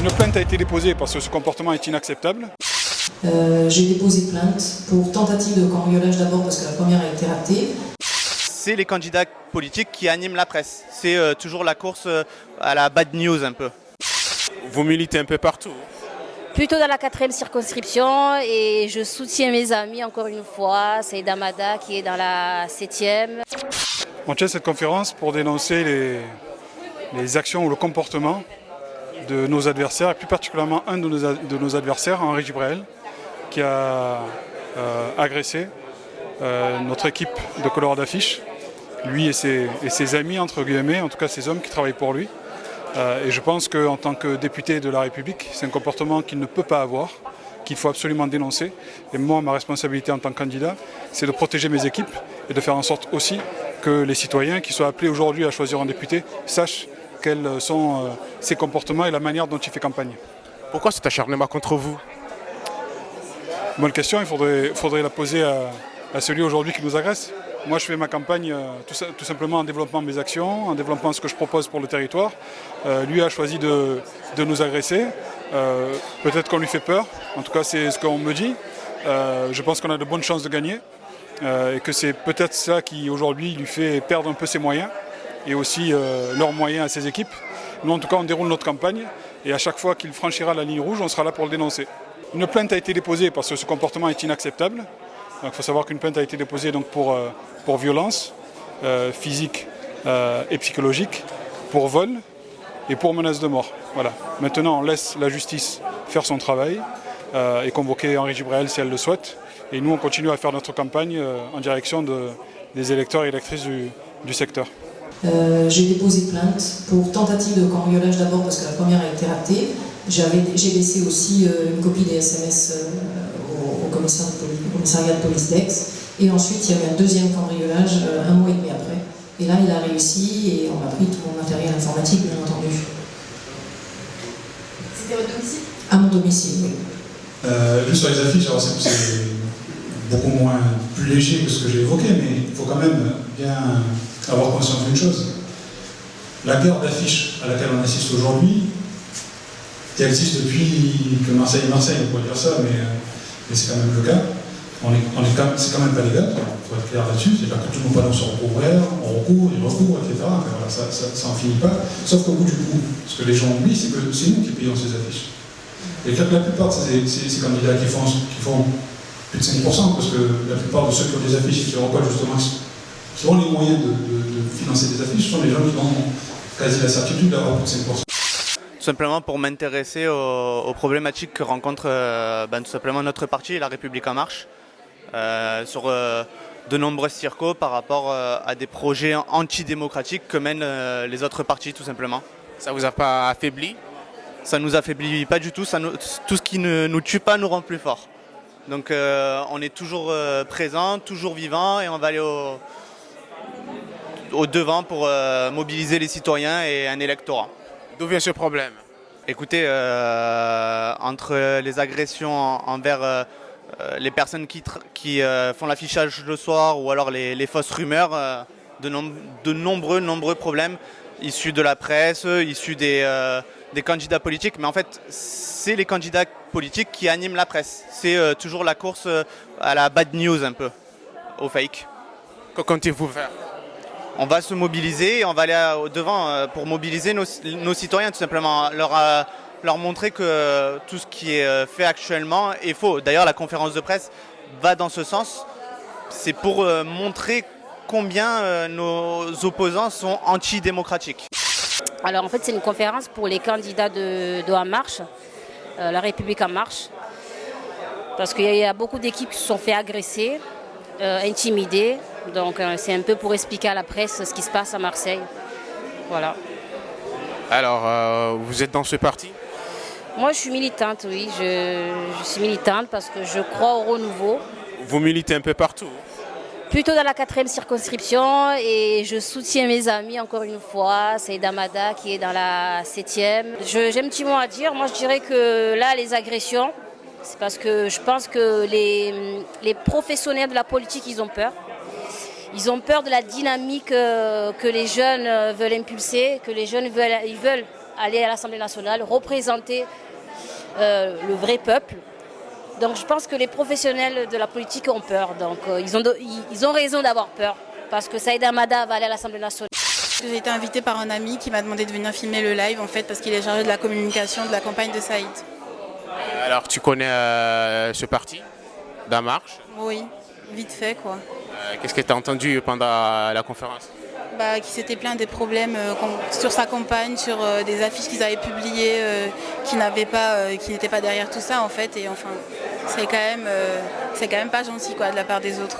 Une plainte a été déposée parce que ce comportement est inacceptable. J'ai déposé plainte pour tentative de cambriolage d'abord parce que la première a été ratée. C'est les candidats politiques qui animent la presse. C'est toujours la course à la bad news un peu. Vous militez un peu partout. Plutôt dans la 4e circonscription et je soutiens mes amis encore une fois. C'est Damada qui est dans la 7e. On tient cette conférence pour dénoncer les actions ou le comportement de nos adversaires, et plus particulièrement un de nos adversaires, Henri Gibrel, qui a agressé notre équipe de couleur d'affiche, lui et ses amis, entre guillemets, en tout cas ses hommes qui travaillent pour lui. Et je pense qu'en tant que député de la République, c'est un comportement qu'il ne peut pas avoir, qu'il faut absolument dénoncer. Et moi, ma responsabilité en tant que candidat, c'est de protéger mes équipes et de faire en sorte aussi que les citoyens qui sont appelés aujourd'hui à choisir un député sachent quels sont ses comportements et la manière dont il fait campagne. Pourquoi cet acharnement contre vous? Bonne question, il faudrait la poser à celui aujourd'hui qui nous agresse. Moi, je fais ma campagne tout simplement en développant mes actions, en développant ce que je propose pour le territoire. Lui a choisi de nous agresser. Peut-être qu'on lui fait peur, en tout cas c'est ce qu'on me dit. Je pense qu'on a de bonnes chances de gagner et que c'est peut-être ça qui aujourd'hui lui fait perdre un peu ses moyens et aussi leurs moyens à ses équipes. Nous, en tout cas, on déroule notre campagne et à chaque fois qu'il franchira la ligne rouge, on sera là pour le dénoncer. Une plainte a été déposée parce que ce comportement est inacceptable. Il faut savoir qu'une plainte a été déposée donc pour violence physique et psychologique, pour vol et pour menace de mort. Voilà. Maintenant, on laisse la justice faire son travail et convoquer Henri Gibrel si elle le souhaite. Et nous, on continue à faire notre campagne en direction des électeurs et électrices du secteur. J'ai déposé plainte pour tentative de cambriolage d'abord parce que la première a été ratée. J'ai laissé aussi une copie des SMS au commissariat de police d'Aix. Et ensuite, il y a eu un deuxième cambriolage un mois et demi après. Et là, il a réussi et on a pris tout mon matériel informatique, bien entendu. C'était votre domicile? À mon domicile, oui. Juste sur les affiches, alors c'est beaucoup moins plus léger que ce que j'ai évoqué, mais il faut quand même bien avoir conscience d'une chose. La guerre d'affiches à laquelle on assiste aujourd'hui, qui existe depuis que Marseille est Marseille, on pourrait dire ça, mais c'est quand même le cas. C'est quand même pas légal, il faut être clair là-dessus, c'est-à-dire que tout le monde balance sur recouvert, on recourt, il recourt, etc. Enfin, voilà, ça en finit pas. Sauf qu'au bout du coup, ce que les gens oublient, c'est que c'est nous qui payons ces affiches. Et que la plupart de ces candidats qui font plus de 5%, parce que la plupart de ceux qui ont des affiches et qui recolent justement, qui ont les moyens de financer des affiches, sont des gens qui ont quasi la certitude d'avoir plus de 5%. Tout simplement pour m'intéresser aux problématiques que rencontre tout simplement notre parti, La République En Marche, sur de nombreuses circos par rapport à des projets antidémocratiques que mènent les autres partis tout simplement. Ça vous a pas affaibli? Ça nous affaiblit pas du tout, tout ce qui ne nous tue pas nous rend plus forts. Donc on est toujours présent, toujours vivant et on va aller au devant pour mobiliser les citoyens et un électorat. D'où vient ce problème? Écoutez, entre les agressions envers les personnes qui font l'affichage le soir ou alors les fausses rumeurs, de nombreux problèmes issus de la presse, issus des candidats politiques. Mais en fait, c'est les candidats politiques qui animent la presse. C'est toujours la course à la bad news un peu, au fake. Que comptez-vous faire? On va se mobiliser et on va aller au devant pour mobiliser nos citoyens tout simplement, leur montrer que tout ce qui est fait actuellement est faux. D'ailleurs, la conférence de presse va dans ce sens. C'est pour montrer combien nos opposants sont antidémocratiques. Alors en fait, c'est une conférence pour les candidats de En Marche, La République En Marche. Parce qu'il y a beaucoup d'équipes qui se sont fait agresser, intimider. Donc c'est un peu pour expliquer à la presse ce qui se passe à Marseille. Voilà. Alors, vous êtes dans ce parti? Moi, je suis militante, oui. Je suis militante parce que je crois au renouveau. Vous militez un peu partout? Plutôt dans la 4e circonscription et je soutiens mes amis encore une fois. C'est Damada qui est dans la 7e. J'ai un petit mot à dire. Moi, je dirais que là, les agressions, c'est parce que je pense que les professionnels de la politique, ils ont peur. Ils ont peur de la dynamique que les jeunes veulent impulser, que les jeunes veulent aller à l'Assemblée nationale, représenter le vrai peuple. Donc je pense que les professionnels de la politique ont peur. Donc ils ont raison d'avoir peur. Parce que Saïd Hamada va aller à l'Assemblée nationale. J'ai été invitée par un ami qui m'a demandé de venir filmer le live en fait parce qu'il est chargé de la communication de la campagne de Saïd. Alors, tu connais ce parti, Damarche? Oui, vite fait quoi. Qu'est-ce que tu as entendu pendant la conférence? Qui s'était plaint des problèmes sur sa campagne, sur des affiches qu'ils avaient publiées qui n'étaient pas derrière tout ça en fait. Et enfin, c'est quand même pas gentil quoi de la part des autres.